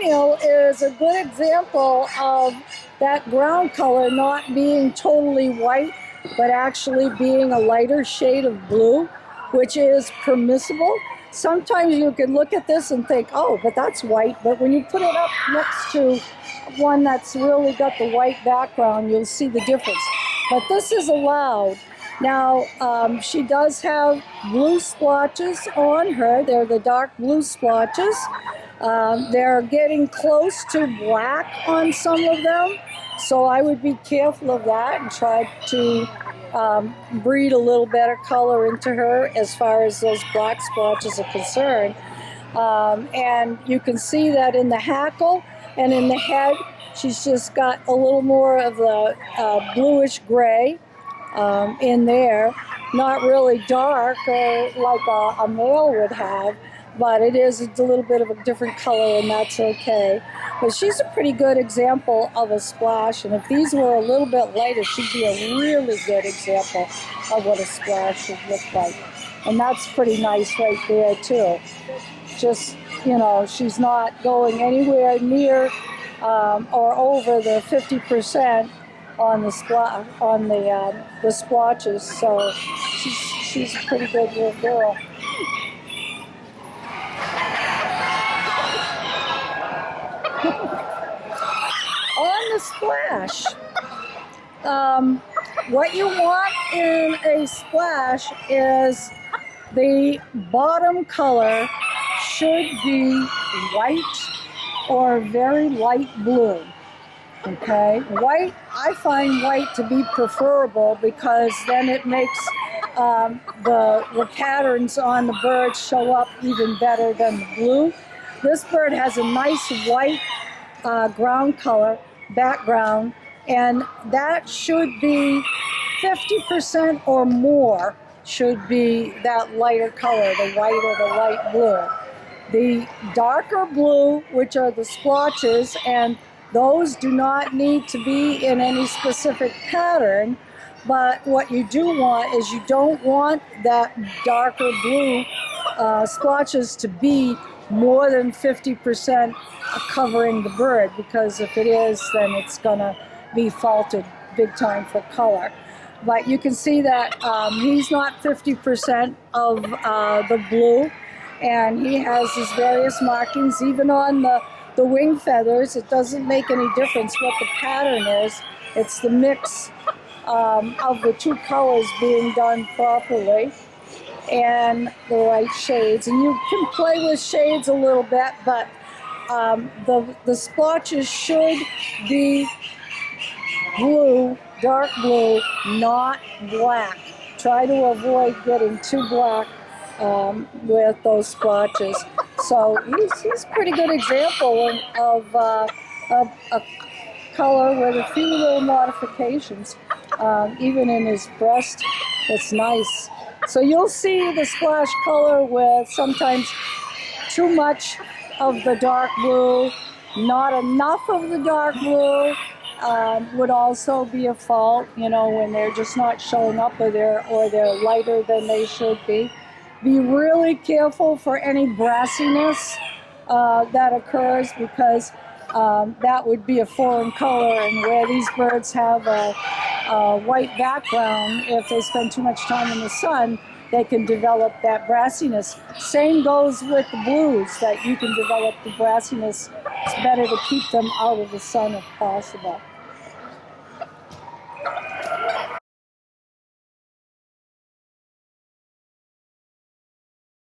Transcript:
female is a good example of that ground color not being totally white, but actually being a lighter shade of blue, which is permissible. Sometimes you can look at this and think, oh, but that's white. But when you put it up next to one that's really got the white background, you'll see the difference. But this is allowed. Now, she does have blue splotches on her. They're the dark blue splotches. They're getting close to black on some of them. So I would be careful of that and try to breed a little better color into her as far as those black splotches are concerned. And you can see that in the hackle and in the head, she's just got a little more of the bluish gray in there. Not really dark or like a male would have, but it is a little bit of a different color, and that's okay. But she's a pretty good example of a splash, and if these were a little bit lighter, she'd be a really good example of what a splash should look like. And that's pretty nice right there too. Just, you know, she's not going anywhere near or over the 50% on the the splotches, so she's a pretty good little girl. On the splash, what you want in a splash is the bottom color should be white or very light blue. Okay, white, I find white to be preferable because then it makes the patterns on the bird show up even better than the blue. This bird has a nice white ground color background, and that should be 50% or more should be that lighter color, the white or the light blue. The darker blue, which are the splotches, and those do not need to be in any specific pattern, but what you do want is you don't want that darker blue splotches to be more than 50% covering the bird, because if it is, then it's gonna be faulted big time for color. But you can see that he's not 50% of the blue, and he has his various markings, even on the wing feathers. It doesn't make any difference what the pattern is. It's the mix of the two colors being done properly and the right shades. And you can play with shades a little bit, but the splotches should be blue, dark blue, not black. Try to avoid getting too black with those splotches. So he's a pretty good example of a color with a few little modifications. Even in his breast, it's nice. So you'll see the splash color with sometimes too much of the dark blue, not enough of the dark blue would also be a fault, you know, when they're just not showing up or they're lighter than they should be. Be really careful for any brassiness that occurs, because that would be a foreign color, and where these birds have a white background, if they spend too much time in the sun, they can develop that brassiness. Same goes with the blues, that you can develop the brassiness. It's better to keep them out of the sun if possible.